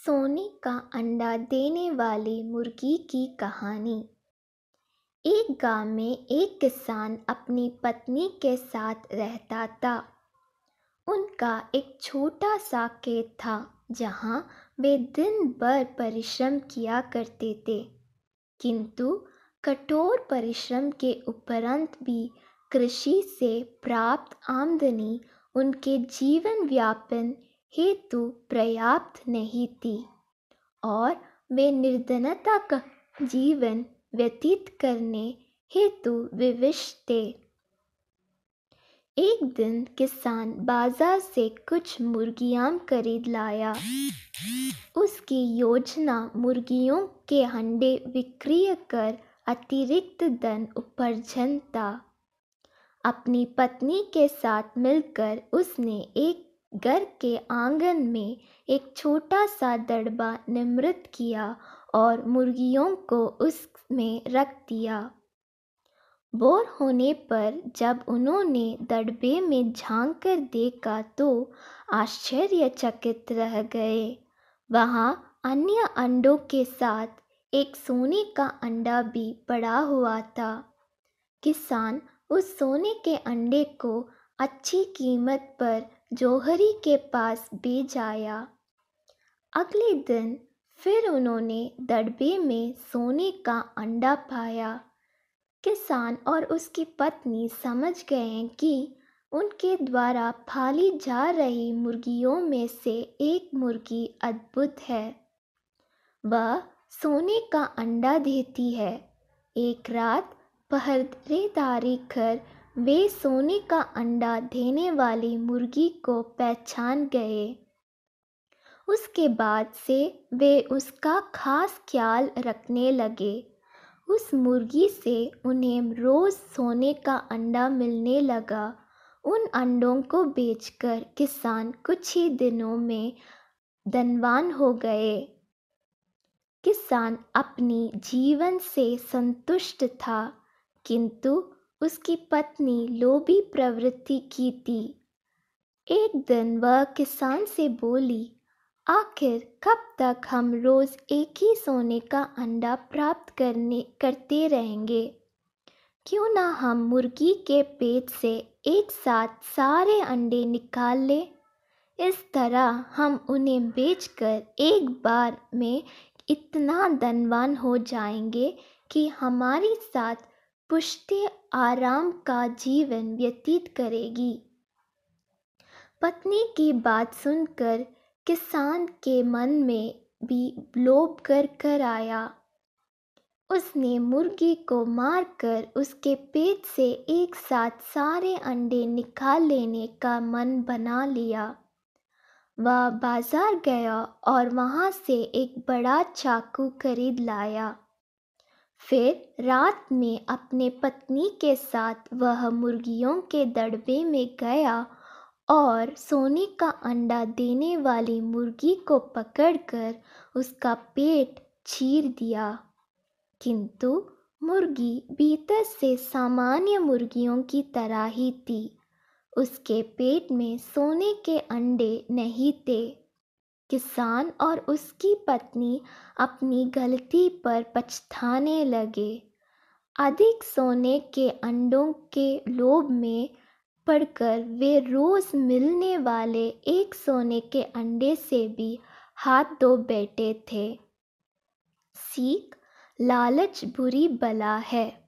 सोने का अंडा देने वाली मुर्गी की कहानी। एक गांव में एक किसान अपनी पत्नी के साथ रहता था। उनका एक छोटा सा खेत था जहां वे दिन भर परिश्रम किया करते थे। किंतु कठोर परिश्रम के उपरांत भी कृषि से प्राप्त आमदनी उनके जीवन यापन हेतु पर्याप्त नहीं थी और वे निर्धनता का जीवन व्यतीत करने हेतु विवश थे। एक दिन किसान बाजार से कुछ मुर्गियां खरीद लाया। उसकी योजना मुर्गियों के अंडे विक्रय कर अतिरिक्त धन उपार्जन था। अपनी पत्नी के साथ मिलकर उसने एक घर के आंगन में एक छोटा सा दड़बा निर्मित किया और मुर्गियों को उसमें रख दिया। बोर होने पर जब उन्होंने दड़बे में झांक कर देखा तो आश्चर्यचकित रह गए। वहां अन्य अंडों के साथ एक सोने का अंडा भी पड़ा हुआ था। किसान उस सोने के अंडे को अच्छी कीमत पर जौहरी के पास बेच आया। अगले दिन फिर उन्होंने दड़बे में सोने का अंडा पाया। किसान और उसकी पत्नी समझ गए कि उनके द्वारा पाली जा रही मुर्गियों में से एक मुर्गी अद्भुत है। वह सोने का अंडा देती है। एक रात पहरेदारी कर वे सोने का अंडा देने वाली मुर्गी को पहचान गए। उसके बाद से वे उसका खास ख्याल रखने लगे। उस मुर्गी से उन्हें रोज सोने का अंडा मिलने लगा। उन अंडों को बेचकर किसान कुछ ही दिनों में धनवान हो गए। किसान अपनी जीवन से संतुष्ट था, किंतु उसकी पत्नी लोभी प्रवृत्ति की थी। एक दिन वह किसान से बोली, आखिर कब तक हम रोज एक ही सोने का अंडा प्राप्त करते रहेंगे? क्यों ना हम मुर्गी के पेट से एक साथ सारे अंडे निकाल लें? इस तरह हम उन्हें बेचकर एक बार में इतना धनवान हो जाएंगे कि हमारी साथ पुष्टि आराम का जीवन व्यतीत करेगी। पत्नी की बात सुनकर किसान के मन में भी लोभ कर आया। उसने मुर्गी को मारकर उसके पेट से एक साथ सारे अंडे निकाल लेने का मन बना लिया। वह बाजार गया और वहां से एक बड़ा चाकू खरीद लाया। फिर रात में अपने पत्नी के साथ वह मुर्गियों के दड़बे में गया और सोने का अंडा देने वाली मुर्गी को पकड़कर उसका पेट चीर दिया। किंतु मुर्गी भीतर से सामान्य मुर्गियों की तरह ही थी। उसके पेट में सोने के अंडे नहीं थे। किसान और उसकी पत्नी अपनी गलती पर पछताने लगे। अधिक सोने के अंडों के लोभ में पड़कर वे रोज मिलने वाले एक सोने के अंडे से भी हाथ धो बैठे थे। सीख, लालच बुरी बला है।